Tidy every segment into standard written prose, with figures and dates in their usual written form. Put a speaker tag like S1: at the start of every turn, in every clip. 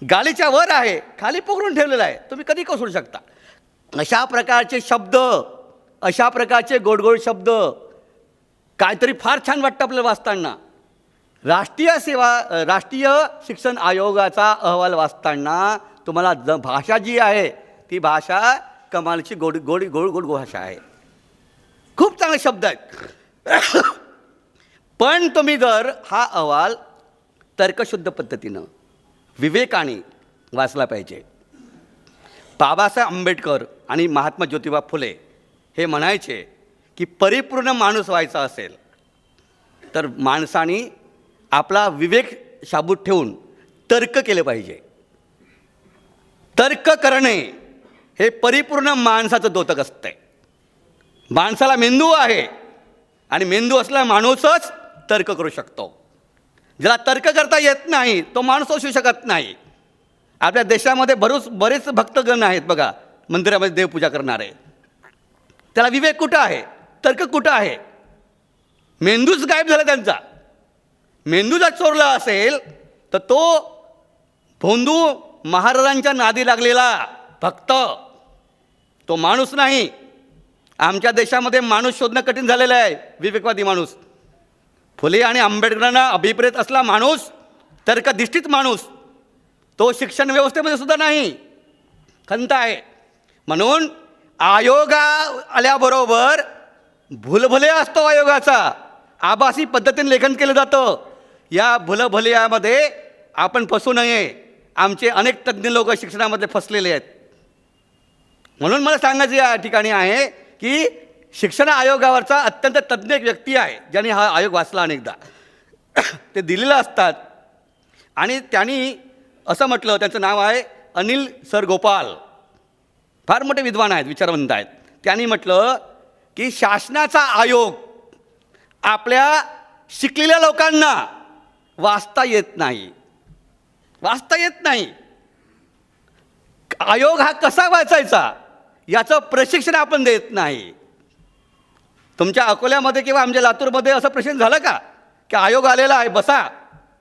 S1: गालीच्या वर आहे, खाली पकडून ठेवलेला आहे, तुम्ही कधी कोसळू शकता. अशा प्रकारचे शब्द, अशा प्रकारचे गोडगोड शब्द काहीतरी फार छान वाटतं आपल्याला वाचताना. राष्ट्रीय शिक्षण आयोगाचा अहवाल वाचताना तुम्हाला भाषा जी आहे ती भाषा कमालची गोड गोड गोड गोड भाषा आहे. खूप चांगले शब्द आहेत. पण तुम्ही जर हा अहवाल तर्कशुद्ध पद्धतीनं विवेकाने वाचला पाहिजे. बाबासाहेब आंबेडकर आणि महात्मा ज्योतिबा फुले हे म्हणायचे की परिपूर्ण माणूस व्हायचा असेल तर माणसाने आपला विवेक शाबूत ठेवून तर्क केले पाहिजे. तर्क करणे हे परिपूर्ण माणसाचं द्योतक असतं. माणसाला मेंदू आहे आणि मेंदू असलेला माणूसच तर्क करू शकतो. ज्याला तर्क करता येत नाही तो माणूस असू शकत नाही. आपल्या देशामध्ये बरेच भक्तगण आहेत बघा, मंदिरामध्ये देवपूजा करणारे. त्याला विवेक कुठं आहे? तर्क कुठं आहे? मेंदूच गायब झाला त्यांचा. मेंदू जर चोरला असेल तर तो भोंदू महाराजांच्या नादी लागलेला भक्त, तो माणूस नाही. आमच्या देशामध्ये माणूस शोधणं कठीण झालेलं आहे, विवेकवादी माणूस. फुले आणि आंबेडकरांना अभिप्रेत असला माणूस, तर्कधिष्ठित माणूस, तो शिक्षण व्यवस्थेमध्ये सुद्धा नाही, खंत आहे. म्हणून आयोगा आल्याबरोबर भुलभुले असतो आयोगाचा. आभासी पद्धतीने लेखन केलं जातं. या भुलभुलयामध्ये आपण फसू नये. आमचे अनेक तज्ज्ञ लोक शिक्षणामध्ये फसलेले आहेत. म्हणून मला सांगायचं या ठिकाणी आहे की शिक्षण आयोगावरचा अत्यंत तज्ज्ञ एक व्यक्ती आहे ज्यांनी हा आयोग वाचला अनेकदा. ते दिलेलं असतात आणि त्यांनी असं म्हटलं, त्यांचं नाव आहे अनिल सर गोपाल, फार मोठे विद्वान आहेत, विचारवंत आहेत. त्यांनी म्हटलं की शासनाचा आयोग आपल्या शिकलेल्या लोकांना वाचता येत नाही. वाचता येत नाही. आयोग हा कसा वाचायचा याचं प्रशिक्षण आपण देत नाही. तुमच्या अकोल्यामध्ये किंवा आमच्या लातूरमध्ये असं प्रशिक्षण झालं का की आयोग आलेला आहे, बसा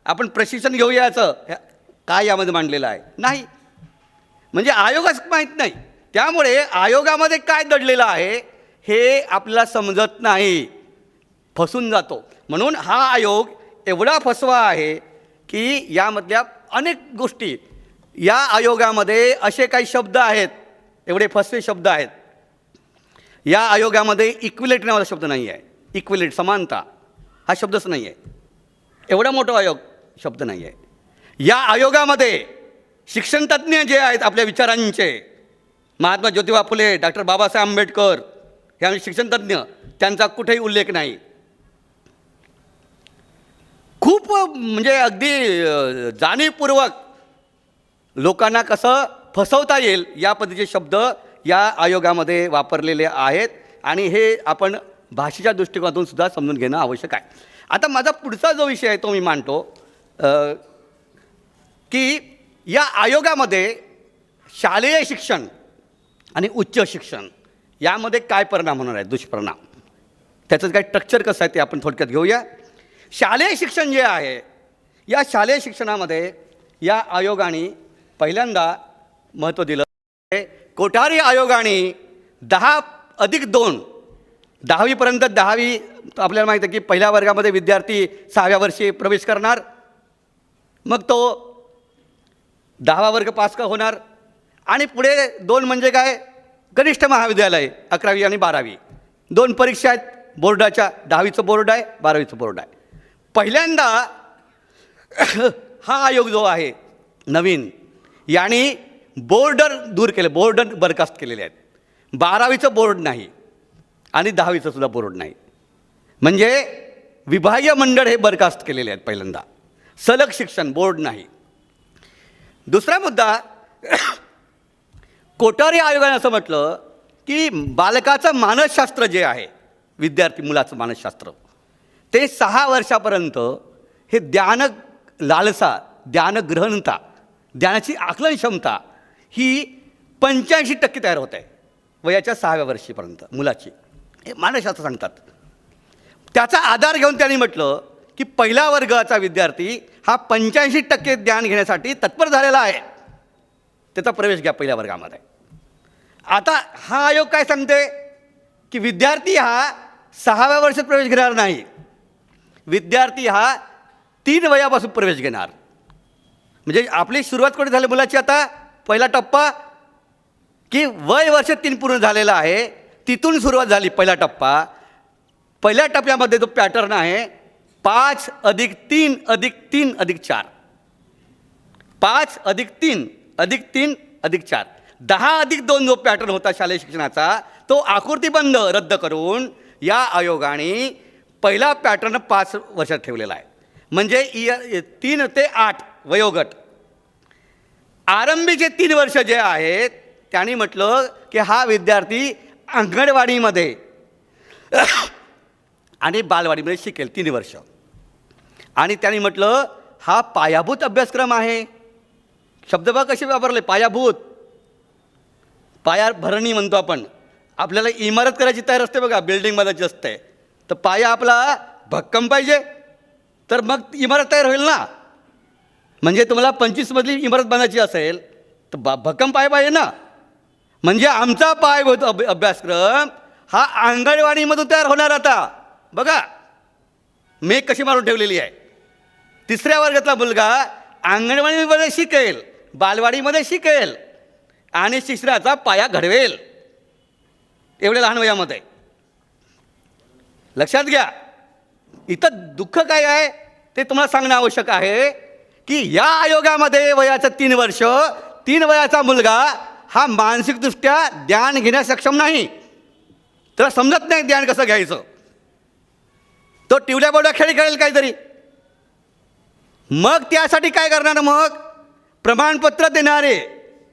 S1: आपण प्रशिक्षण घेऊया, याचं काय यामध्ये मांडलेलं आहे? नाही. म्हणजे आयोगच माहीत नाही. त्यामुळे आयोगामध्ये काय दडलेलं आहे हे आपल्याला समजत नाही, फसून जातो. म्हणून हा आयोग एवढा फसवा आहे की यामधल्या अनेक गोष्टी, या आयोगामध्ये असे काही शब्द आहेत, एवढे फसवे शब्द आहेत. या आयोगामध्ये इक्विलेट नावाचा शब्द नाही आहे. इक्विलेट, समानता, हा शब्दच नाही आहे. एवढा मोठा आयोग शब्द नाही आहे. या आयोगामध्ये शिक्षणतज्ज्ञ जे आहेत आपल्या विचारांचे, महात्मा ज्योतिबा फुले, डॉक्टर बाबासाहेब आंबेडकर, हे आमचे शिक्षणतज्ज्ञ, त्यांचा कुठेही उल्लेख नाही. खूप म्हणजे अगदी जाणीवपूर्वक लोकांना कसं फसवता येईल या पद्धतीचे शब्द या आयोगामध्ये वापरलेले आहेत आणि हे आपण भाषेच्या दृष्टिकोनातून सुद्धा समजून घेणं आवश्यक आहे. आता माझा पुढचा जो विषय आहे तो मी मांडतो की या आयोगामध्ये शालेय शिक्षण आणि उच्च शिक्षण यामध्ये काय परिणाम होणार आहे, दुष्परिणाम, त्याचं काय स्ट्रक्चर कसं आहे ते आपण थोडक्यात घेऊया. शालेय शिक्षण जे आहे, या शालेय शिक्षणामध्ये या आयोगाने पहिल्यांदा महत्त्व दिलं. कोठारी आयोगाने 10+2 10वीपर्यंत, 10वी आपल्याला माहीत आहे की पहिल्या वर्गामध्ये विद्यार्थी 6व्या वर्षी प्रवेश करणार, मग तो 10वा वर्ग पास का होणार आणि पुढे 2 म्हणजे काय, कनिष्ठ महाविद्यालय 11वी आणि 12वी, 2 परीक्षा आहेत बोर्डाच्या. 10वीचं बोर्ड आहे, 12वीचं बोर्ड आहे. पहिल्यांदा हा आयोग जो आहे नवीन, याने बोर्डर दूर केले, बोर्डर बरखास्त केलेले आहेत. 12वीचं बोर्ड नाही आणि 10वीचं सुद्धा बोर्ड नाही. म्हणजे विभागीय मंडळ हे बरखास्त केलेले आहेत पहिल्यांदा. सलग शिक्षण, बोर्ड नाही. दुसरा मुद्दा, कोठारी आयोगाने असं म्हटलं की बालकाचं मानसशास्त्र जे आहे, विद्यार्थी मुलाचं मानसशास्त्र, ते 6 वर्षापर्यंत हे ध्यान लालसा, ध्यानग्रहणता, ध्यानाची आकलन क्षमता ही 85% तयार होत आहे वयाच्या 6व्या वर्षीपर्यंत मुलाची, हे मानसशास्त्र सांगतात. त्याचा आधार घेऊन त्यांनी म्हटलं की पहिल्या वर्गाचा विद्यार्थी हा 85% ध्यान घेण्यासाठी तत्पर झालेला आहे. त्याचा प्रवेश घ्या पहिल्या वर्गामध्ये. आता हा आयोग काय सांगते की विद्यार्थी हा 6व्या वर्षात प्रवेश घेणार नाही. विद्यार्थी हा 3 वयापासून प्रवेश घेणार. म्हणजे आपली सुरुवात कुठे झाली मुलाची? आता पहिला टप्पा की वय वर्ष 3 पूर्ण झालेला आहे, तिथून सुरुवात झाली पहिला टप्पा. पहिल्या टप्प्यामध्ये जो पॅटर्न आहे 5 अधिक 3 अधिक 3 अधिक 4, 5 अधिक 3 अधिक 3 अधिक 4, 10 अधिक 2 जो पॅटर्न होता शालेय शिक्षणाचा तो आकृतीबंध रद्द करून या आयोगाने पहिला पॅटर्न 5 वर्षात ठेवलेला आहे. म्हणजे 3 ते 8 वयोगट. आरंभीचे 3 वर्ष जे आहेत त्यांनी म्हटलं की हा विद्यार्थी अंगणवाडीमध्ये आणि बालवाडीमध्ये शिकेल 3 वर्ष. आणि त्यांनी म्हटलं हा पायाभूत अभ्यासक्रम आहे. शब्द बघा कसे वापरले, पायाभूत. पाया भरणी म्हणतो आपण. आपल्याला इमारत करायची तयार असते बघा, बिल्डिंग बांधायची असते, तर पाया आपला भक्कम पाहिजे तर मग इमारत तयार होईल ना. म्हणजे तुम्हाला 25 मजली इमारत बांधायची असेल तर भक्कम पाय पाहिजे ना. म्हणजे आमचा पायाभूत अभ्यासक्रम हा अंगणवाडीमधून तयार होणार. आता बघा मेघ कशी मारून ठेवलेली आहे. 3ऱ्या वर्गातला मुलगा अंगणवाडीमध्ये शिकेल, बालवाडीमध्ये शिकेल आणि शिक्षणाचा पाया घडवेल एवढ्या लहान वयामध्ये. लक्षात घ्या. इथं दुःख काय आहे ते तुम्हाला सांगणं आवश्यक आहे की या आयोगामध्ये वयाचं 3 वर्ष, 3 वयाचा मुलगा हा मानसिकदृष्ट्या ज्ञान घेण्यास सक्षम नाही. त्याला समजत नाही ज्ञान कसं घ्यायचं. तो टिवल्या बोड्या खेळ खेळेल काहीतरी. मग त्यासाठी काय करणार? मग प्रमाणपत्र देणारे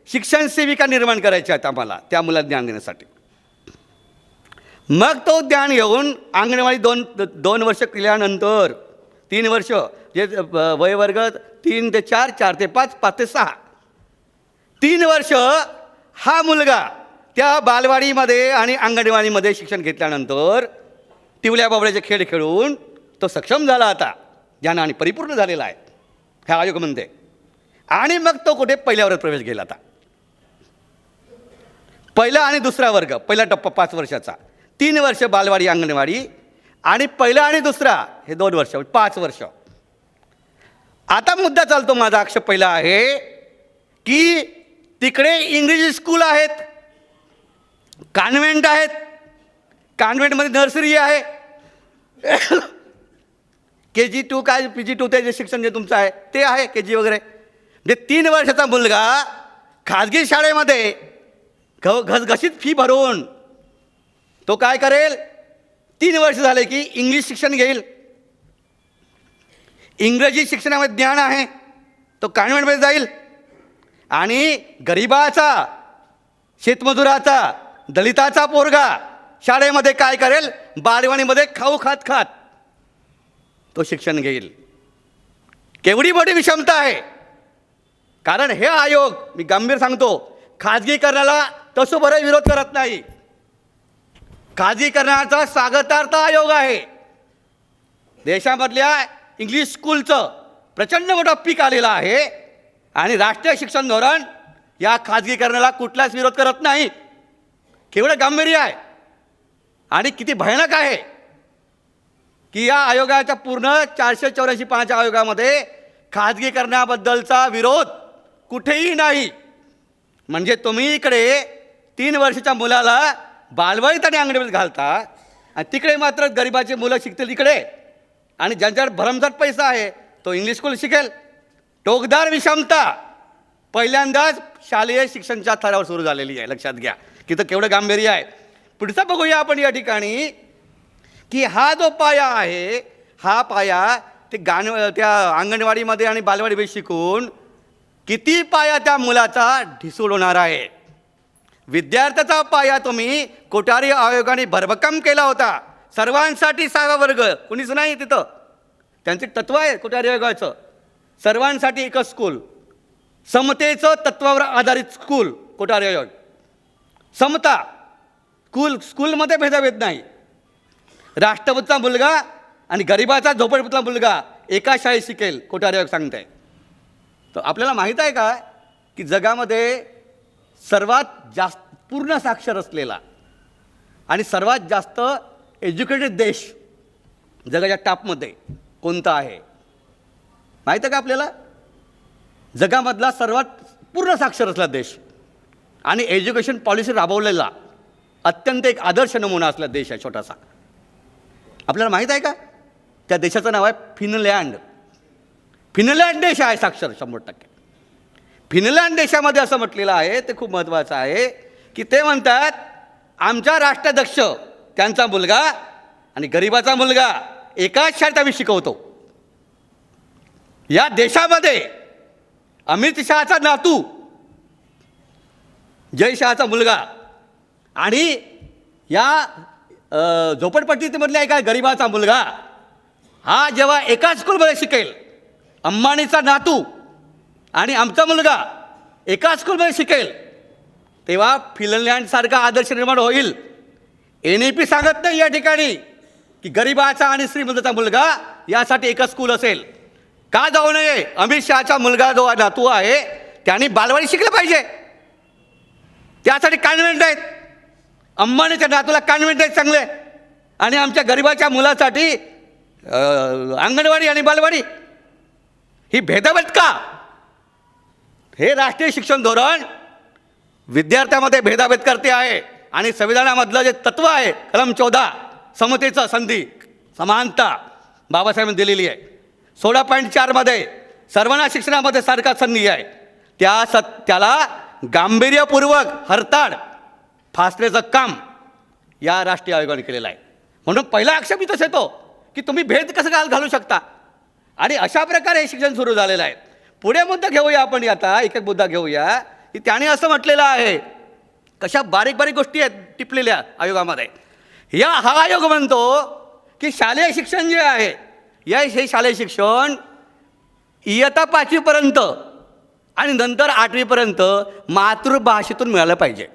S1: शिक्षण सेविका निर्माण करायचे आहेत आम्हाला त्या मुलाला ज्ञान देण्यासाठी. मग तो ज्ञान घेऊन अंगणवाडी 2 वर्ष केल्यानंतर 3 वर्ष जे वयवर्ग 3 ते 4, 4 ते 5, 5 ते 6, 3 वर्ष हा मुलगा त्या बालवाडीमध्ये आणि अंगणवाडीमध्ये शिक्षण घेतल्यानंतर टिवल्या बाबड्याचे खेळ खेळून तो सक्षम झाला, आता ज्ञानाने परिपूर्ण झालेला आहे ह्या आयोग म्हणते. आणि मग तो कुठे पहिल्या वर्गात प्रवेश घेईल. आता पहिला आणि दुसरा वर्ग, पहिला टप्पा 5 वर्षाचा, 3 वर्ष बालवाडी अंगणवाडी आणि पहिला आणि दुसरा हे 2 वर्ष, 5 वर्ष. आता मुद्दा चालतो माझा. आक्षेप पहिला आहे की तिकडे इंग्रजी स्कूल आहेत, कॉन्व्हेंट आहेत, कॉन्व्हेंटमध्ये नर्सरी आहे, KG2 काय PG2 ते जे शिक्षण जे तुमचं आहे ते आहे, KG वगैरे. म्हणजे 3 वर्षाचा मुलगा खाजगी शाळेमध्ये घसघशीत फी भरून तो काय करेल? 3 वर्ष झाले की इंग्लिश शिक्षण घेईल. इंग्रजी शिक्षणामध्ये ज्ञान आहे, तो कॉन्व्हेंटमध्ये जाईल आणि गरिबाचा, शेतमजुराचा, दलिताचा पोरगा शाळेमध्ये काय करेल? बालवाडीमध्ये खाऊ खात खात तो शिक्षण घेईल. केवढी मोठी विषमता आहे. कारण हे आयोग, मी गंभीर सांगतो, खाजगीकरणाला तसं बरं विरोध करत नाही. खाजगीकरणाचा स्वागतार्थ आयोग आहे. देशामधल्या इंग्लिश स्कूलचं प्रचंड मोठा पीक आलेला आहे आणि राष्ट्रीय शिक्षण धोरण या खाजगीकरणाला कुठलाच विरोध करत नाही. केवढं गांभीर्य आहे आणि किती भयानक आहे की या आयोगाच्या पूर्ण 484 पानाच्या आयोगामध्ये खाजगीकरणाबद्दलचा विरोध कुठेही नाही. म्हणजे तुम्ही इकडे 3 वर्षाच्या मुलाला बालवाडीत आणि अंगणवाडीत घालता आणि तिकडे मात्र गरिबाचे मुलं शिकतील इकडे आणि ज्यांच्याकडे भरमसाठ पैसा आहे तो इंग्लिश स्कूल शिकेल. टोकदार विषमता पहिल्यांदाच शालेय शिक्षणाच्या स्तरावर सुरू झालेली आहे. लक्षात घ्या की तर केवढं गांभीर्य आहे. पुढचा बघूया आपण या ठिकाणी की हा जो पाया आहे हा पाया ते त्या अंगणवाडीमध्ये आणि बालवाडीमध्ये शिकून किती पाया त्या मुलाचा ढिसूळ होणार आहे. विद्यार्थ्याचा पाया तुम्ही कोठारी आयोगाने भरभक्कम केला होता. सर्वांसाठी 6वा वर्ग, कुणीच नाही तिथं. त्यांचे तत्व आहे कोठारी आयोगाचं, सर्वांसाठी एकच स्कूल, समतेचं तत्वावर आधारित स्कूल कोठारी आयोग. समता, स्कूलमध्ये भेदाभेद नाही. राष्ट्रपतीचा मुलगा आणि गरिबाचा झोपडपतीचा मुलगा एका शाळेत शिकेल कोठारी आयोग सांगताय. तर आपल्याला माहीत आहे का की जगामध्ये सर्वात जास्त पूर्ण साक्षर असलेला आणि सर्वात जास्त एज्युकेटेड देश जगाच्या टॉपमध्ये कोणता आहे माहीत आहे का आपल्याला? जगामधला सर्वात पूर्ण साक्षर असलेला देश आणि एज्युकेशन पॉलिसी राबवलेला अत्यंत एक आदर्श नमुना असलेला देश आहे छोटासा. आपल्याला माहीत आहे का? त्या देशाचं नाव आहे फिनलँड. फिनलँड देश आहे साक्षर 100%. फिनलँड देशामध्ये असं म्हटलेलं आहे, ते खूप महत्त्वाचं आहे, की ते म्हणतात आमचा राष्ट्राध्यक्ष त्यांचा मुलगा आणि गरिबाचा मुलगा एकाच शाळेत आम्ही शिकवतो. या देशामध्ये अमित शहाचा नातू जय शहाचा मुलगा आणि या झोपडपट्टीमधल्या एका गरिबाचा मुलगा हा जेव्हा एकाच स्कूलमध्ये शिकेल, अंबानीचा नातू आणि आमचा मुलगा एकाच स्कूलमध्ये शिकेल, तेव्हा फिनलँडसारखा आदर्श निर्माण होईल. NEP सांगत नाही या ठिकाणी की गरिबाचा आणि श्रीमंताचा मुलगा यासाठी एकच स्कूल असेल. का जाऊ नये? अमित शहाचा मुलगा जो नातू आहे त्याने बालवाडी शिकलं पाहिजे. त्यासाठी कॉन्व्हेंट आहेत. अंबानीच्या नातूला कॉन्व्हेंट आहेत चांगले आणि आमच्या गरिबाच्या मुलासाठी अंगणवाडी आणि बालवाडी. ही भेदाभेद का? हे राष्ट्रीय शिक्षण धोरण विद्यार्थ्यामध्ये भेदाभेद करते आहे आणि संविधानामधलं जे तत्त्व आहे कलम 14 समतेचं संधी समानता बाबासाहेबांनी दिलेली आहे. 16.4मध्ये सर्वांना शिक्षणामध्ये सारखा संधी आहे. त्याला गांभीर्यपूर्वक हरताळ फासण्याचं काम या राष्ट्रीय आयोगाने केलेलं आहे. म्हणून पहिला आक्षेप इथंच येतो की तुम्ही भेद कसं घालू शकता. आणि अशा प्रकारे हे शिक्षण सुरू झालेलं आहे. पुढे मुद्दा घेऊया आपण आता एक एक मुद्दा घेऊया की त्याने असं म्हटलेलं आहे, कशा बारीक बारीक गोष्टी आहेत टिपलेल्या आयोगामध्ये. हा आयोग म्हणतो की शालेय शिक्षण जे आहे हे शालेय शिक्षण इयत्ता 5वीपर्यंत आणि नंतर 8वीपर्यंत मातृभाषेतून मिळालं पाहिजे.